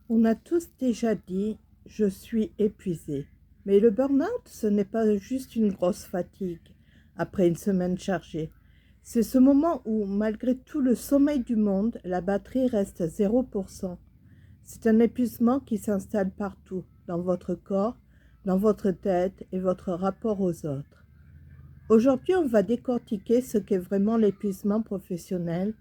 On a tous déjà dit: «Je suis épuisé». Mais le burn-out, ce n'est pas juste une grosse fatigue après une semaine chargée. C'est ce moment où, malgré tout le sommeil du monde, la batterie reste à 0%. C'est un épuisement qui s'installe partout, dans votre corps, dans votre tête et votre rapport aux autres. Aujourd'hui, on va décortiquer ce qu'est vraiment l'épuisement professionnel,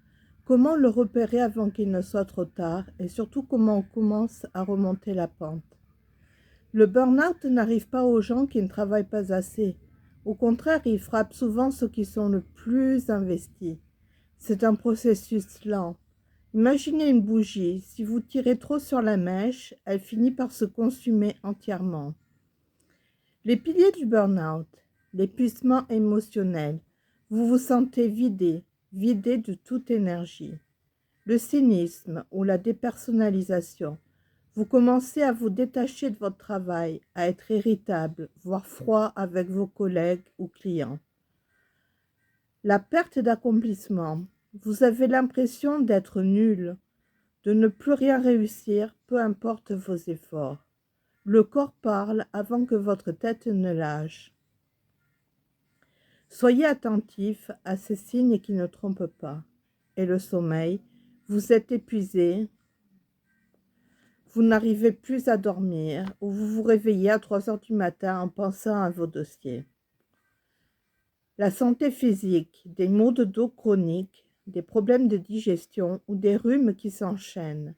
comment le repérer avant qu'il ne soit trop tard et surtout comment on commence à remonter la pente. Le burn-out n'arrive pas aux gens qui ne travaillent pas assez. Au contraire, il frappe souvent ceux qui sont le plus investis. C'est un processus lent. Imaginez une bougie. Si vous tirez trop sur la mèche, elle finit par se consumer entièrement. Les piliers du burn-out: l'épuisement émotionnel. Vous vous sentez vidé de toute énergie. Le cynisme ou la dépersonnalisation. Vous commencez à vous détacher de votre travail, à être irritable, voire froid avec vos collègues ou clients. La perte d'accomplissement. Vous avez l'impression d'être nul, de ne plus rien réussir, peu importe vos efforts. Le corps parle avant que votre tête ne lâche. Soyez attentif à ces signes qui ne trompent pas. Et le sommeil, vous êtes épuisé, vous n'arrivez plus à dormir ou vous vous réveillez à 3 heures du matin en pensant à vos dossiers. La santé physique, des maux de dos chroniques, des problèmes de digestion ou des rhumes qui s'enchaînent.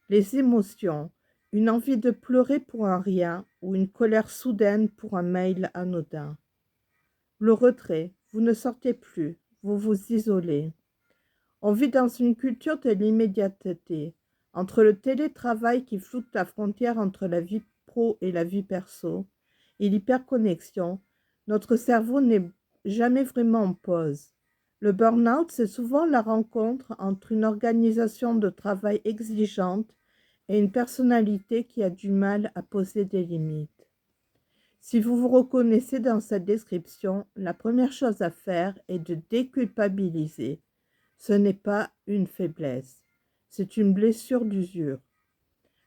Les émotions, une envie de pleurer pour un rien ou une colère soudaine pour un mail anodin. Le retrait, vous ne sortez plus, vous vous isolez. On vit dans une culture de l'immédiateté, entre le télétravail qui floute la frontière entre la vie pro et la vie perso, et l'hyperconnexion. Notre cerveau n'est jamais vraiment en pause. Le burn-out, c'est souvent la rencontre entre une organisation de travail exigeante et une personnalité qui a du mal à poser des limites. Si vous vous reconnaissez dans cette description, la première chose à faire est de déculpabiliser. Ce n'est pas une faiblesse, c'est une blessure d'usure.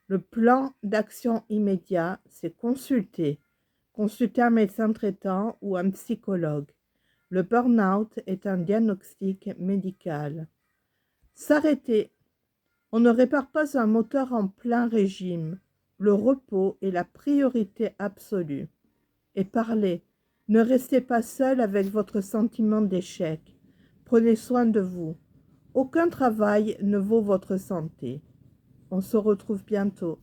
Le plan d'action immédiat, c'est consulter. Consulter un médecin traitant ou un psychologue. Le burn-out est un diagnostic médical. S'arrêter. On ne répare pas un moteur en plein régime. Le repos est la priorité absolue. Et parlez. Ne restez pas seul avec votre sentiment d'échec. Prenez soin de vous. Aucun travail ne vaut votre santé. On se retrouve bientôt.